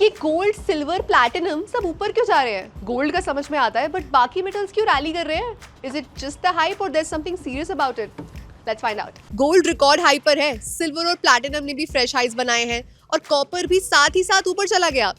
ये gold silver platinum सब ऊपर क्यों जा रहे हैं? गोल्ड का समझ में आता है, बट बाकी मेटल्स क्यों रैली कर रहे हैं? Is it just the hype और there something serious about it? Let's find out. Gold record high पर है, सिल्वर और प्लैटिनम ने भी फ्रेश हाइज बनाए हैं और कॉपर भी साथ ही साथ ऊपर चला गया।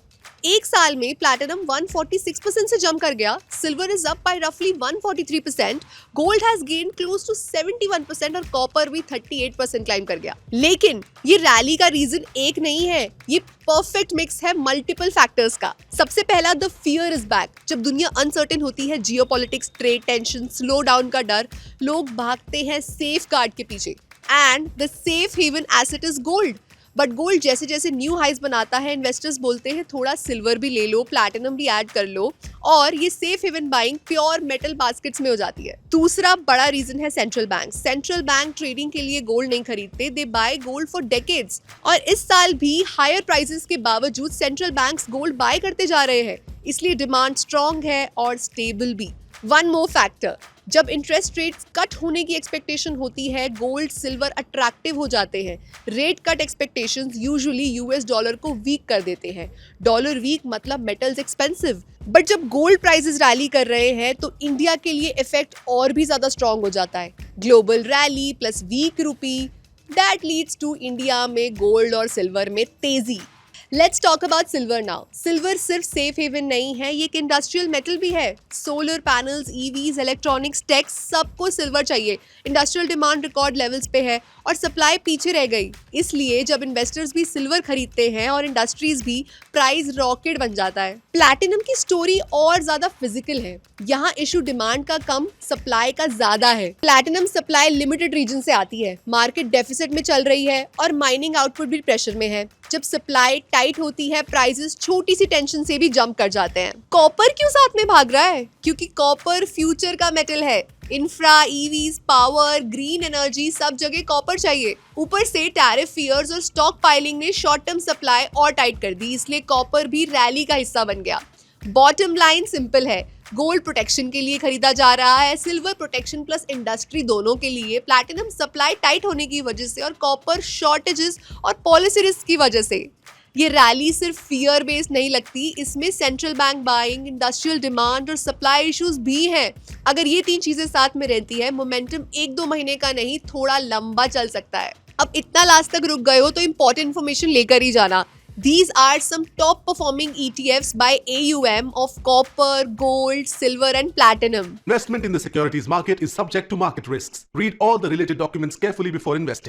एक साल में प्लैटिनम 146% से जंप कर गया, सिल्वर इज अप बाय रफली 143%, gold has gain close to 71% और कॉपर भी 38% क्लाइम कर गया। लेकिन ये रैली का रीजन एक नहीं है, ये परफेक्ट मिक्स है मल्टीपल फैक्टर्स का। सबसे पहला, द फियर इज बैक। जब दुनिया अनसर्टेन होती है, geopolitics, trade tension, slow down का डर, लोग भागते हैं सेफ गार्ड के पीछे and the safe haven asset is gold. But gold जैसे जैसे न्यू हाइज बनाता है, इन्वेस्टर्स बोलते हैं थोड़ा सिल्वर भी ले लो, प्लैटिनम भी ऐड कर लो, और ये safe haven buying pure metal baskets में हो जाती है। दूसरा बड़ा रीजन है central bank. Central bank trading के लिए गोल्ड नहीं खरीदते, they buy gold for decades. और इस साल भी हायर प्राइसेस के बावजूद सेंट्रल बैंक्स गोल्ड बाय करते जा रहे हैं, इसलिए डिमांड स्ट्रॉन्ग है और स्टेबल भी। वन मोर फैक्टर, जब इंटरेस्ट रेट्स कट होने की एक्सपेक्टेशन होती है, गोल्ड सिल्वर अट्रैक्टिव हो जाते हैं। Rate cut expectations usually US dollar को वीक कर देते हैं। डॉलर वीक मतलब मेटल्स एक्सपेंसिव। बट जब गोल्ड प्राइसेस रैली कर रहे हैं तो इंडिया के लिए इफेक्ट और भी ज्यादा स्ट्रॉन्ग हो जाता है। Global rally plus weak rupee, that leads to India में गोल्ड और सिल्वर में तेजी। Let's talk about silver now. Silver सिर्फ सेफ हेवन नहीं है, ये एक इंडस्ट्रियल मेटल भी है। Solar panels, EVs, electronics, techs, सबको सिल्वर चाहिए। इंडस्ट्रियल डिमांड रिकॉर्ड लेवल्स पे है और सप्लाई पीछे रह गई। इसलिए जब इन्वेस्टर्स भी सिल्वर खरीदते हैं और इंडस्ट्रीज भी, प्राइस रॉकेट बन जाता है। प्लैटिनम की स्टोरी और ज्यादा फिजिकल है। यहाँ इशू डिमांड का कम, सप्लाई का ज्यादा है। प्लैटिनम सप्लाई लिमिटेड रीजन से आती है, मार्केट डेफिसिट में चल रही है और माइनिंग आउटपुट भी प्रेशर में है। जब सप्लाई टाइट होती है, प्राइसेस छोटी सी टेंशन से भी जंप कर जाते हैं। कॉपर क्यों साथ में भाग रहा है? क्योंकि कॉपर फ्यूचर का मेटल है। Infra, EVs, power, green energy, सब जगह कॉपर चाहिए। ऊपर से टैरिफ फियर्स और स्टॉक पाइलिंग ने शॉर्ट टर्म सप्लाई और टाइट कर दी, इसलिए कॉपर भी रैली का हिस्सा बन गया। बॉटम लाइन सिंपल है, गोल्ड प्रोटेक्शन के लिए खरीदा जा रहा है, सिल्वर प्रोटेक्शन प्लस इंडस्ट्री दोनों के लिए, प्लैटिनम सप्लाई टाइट होने की वजह से और कॉपर शॉर्टेजेस और पॉलिसी रिस्क की वजह से। ये रैली सिर्फ फियर बेस्ड नहीं लगती, इसमें central bank buying, industrial demand और सप्लाई इश्यूज भी हैं। अगर ये तीन चीजें साथ में रहती है, मोमेंटम 1-2 महीने का नहीं, थोड़ा लंबा चल सकता है। अब इतना लास्ट तक रुक गए हो तो इंपॉर्टेंट इन्फॉर्मेशन लेकर ही जाना। These are some top performing ETFs by AUM of copper, gold, silver and platinum. Investment in the securities market is subject to market risks. Read all the related documents carefully before investing.